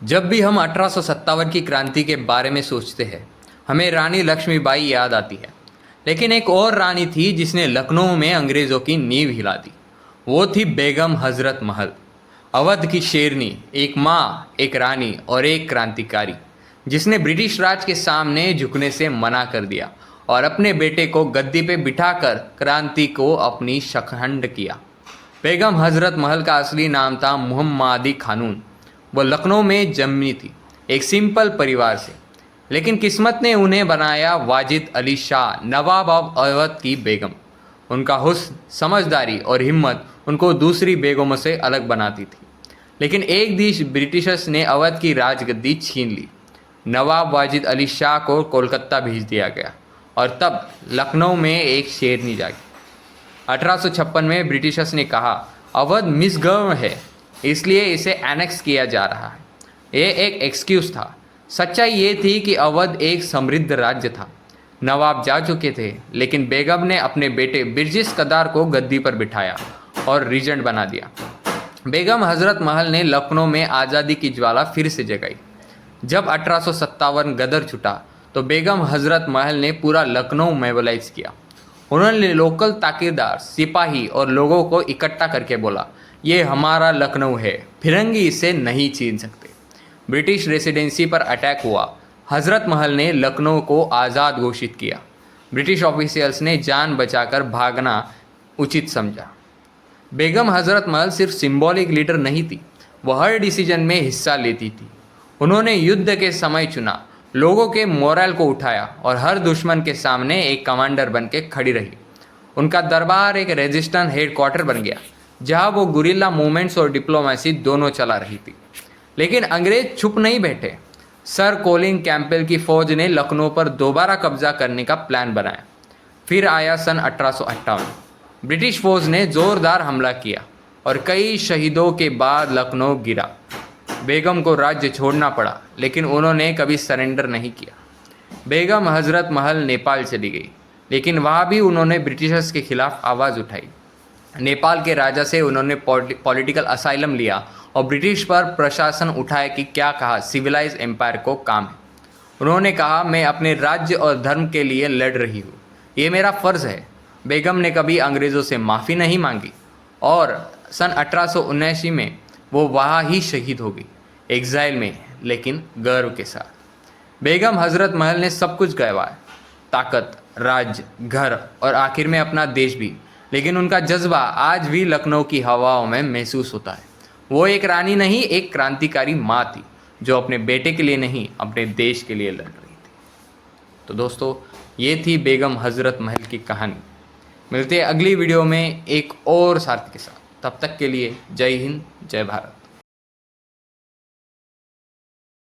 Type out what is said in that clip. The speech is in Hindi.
जब भी हम 1857 की क्रांति के बारे में सोचते हैं, हमें रानी लक्ष्मीबाई याद आती है। लेकिन एक और रानी थी जिसने लखनऊ में अंग्रेज़ों की नींव हिला दी। वो थी बेगम हजरत महल, अवध की शेरनी, एक माँ, एक रानी और एक क्रांतिकारी, जिसने ब्रिटिश राज के सामने झुकने से मना कर दिया और अपने बेटे को गद्दी पे बिठाकर क्रांति को अपनी शकंड किया। बेगम हजरत महल का असली नाम था मुहम्मदी खानून। वो लखनऊ में जन्मी थी, एक सिंपल परिवार से, लेकिन किस्मत ने उन्हें बनाया वाजिद अली शाह, नवाब ऑफ अवध की बेगम। उनका हुस्न, समझदारी और हिम्मत उनको दूसरी बेगमों से अलग बनाती थी। लेकिन एक दिन ब्रिटिशर्स ने अवध की राजगद्दी छीन ली। नवाब वाजिद अली शाह को कोलकाता भेज दिया गया और तब लखनऊ में एक शेरनी जागी। 1856 में ब्रिटिशर्स ने कहा, अवध मिसगवर्न है, इसलिए इसे एनेक्स किया जा रहा है। ये एक एक्सक्यूज़ था। सच्चाई ये थी कि अवध एक समृद्ध राज्य था। नवाब जा चुके थे, लेकिन बेगम ने अपने बेटे बिरजिस कदार को गद्दी पर बिठाया और रीजेंट बना दिया। बेगम हजरत महल ने लखनऊ में आज़ादी की ज्वाला फिर से जगाई। जब 1857 गदर छूटा तो बेगम हजरत महल ने पूरा लखनऊ मोबिलाइज किया। उन्होंने लोकल ताकीरदार, सिपाही और लोगों को इकट्ठा करके बोला, ये हमारा लखनऊ है, फिरंगी इसे नहीं छीन सकते। ब्रिटिश रेसिडेंसी पर अटैक हुआ। हजरत महल ने लखनऊ को आज़ाद घोषित किया। ब्रिटिश ऑफिशियल्स ने जान बचाकर भागना उचित समझा। बेगम हजरत महल सिर्फ सिंबॉलिक लीडर नहीं थी, वह हर डिसीजन में हिस्सा लेती थी। उन्होंने युद्ध के समय चुना, लोगों के मोरल को उठाया और हर दुश्मन के सामने एक कमांडर बन के खड़ी रही। उनका दरबार एक रेजिस्टेंस हेडक्वार्टर बन गया, जहां वो गुरिल्ला मूवमेंट्स और डिप्लोमेसी दोनों चला रही थी। लेकिन अंग्रेज चुप नहीं बैठे। सर कोलिन कैंपबेल की फौज ने लखनऊ पर दोबारा कब्जा करने का प्लान बनाया। फिर आया सन 1858। ब्रिटिश फौज ने जोरदार हमला किया और कई शहीदों के बाद लखनऊ गिरा। बेगम को राज्य छोड़ना पड़ा, लेकिन उन्होंने कभी सरेंडर नहीं किया। बेगम हजरत महल नेपाल चली गई, लेकिन वहाँ भी उन्होंने ब्रिटिशर्स के खिलाफ आवाज़ उठाई। नेपाल के राजा से उन्होंने पॉलिटिकल असाइलम लिया और ब्रिटिश पर प्रशासन उठाया कि क्या कहा, सिविलाइज एम्पायर को काम है। उन्होंने कहा, मैं अपने राज्य और धर्म के लिए लड़ रही हूँ, ये मेरा फ़र्ज़ है। बेगम ने कभी अंग्रेज़ों से माफ़ी नहीं मांगी और सन 1879 में वो वहाँ ही शहीद हो गई, एग्ज़ाइल में, लेकिन गर्व के साथ। बेगम हजरत महल ने सब कुछ गंवाया, ताकत, राज्य, घर और आखिर में अपना देश भी, लेकिन उनका जज्बा आज भी लखनऊ की हवाओं में महसूस होता है। वो एक रानी नहीं, एक क्रांतिकारी माँ थी, जो अपने बेटे के लिए नहीं, अपने देश के लिए लड़ रही थी। तो दोस्तों, ये थी बेगम हजरत महल की कहानी। मिलते हैं अगली वीडियो में एक और साथी के साथ। तब तक के लिए जय हिंद, जय भारत।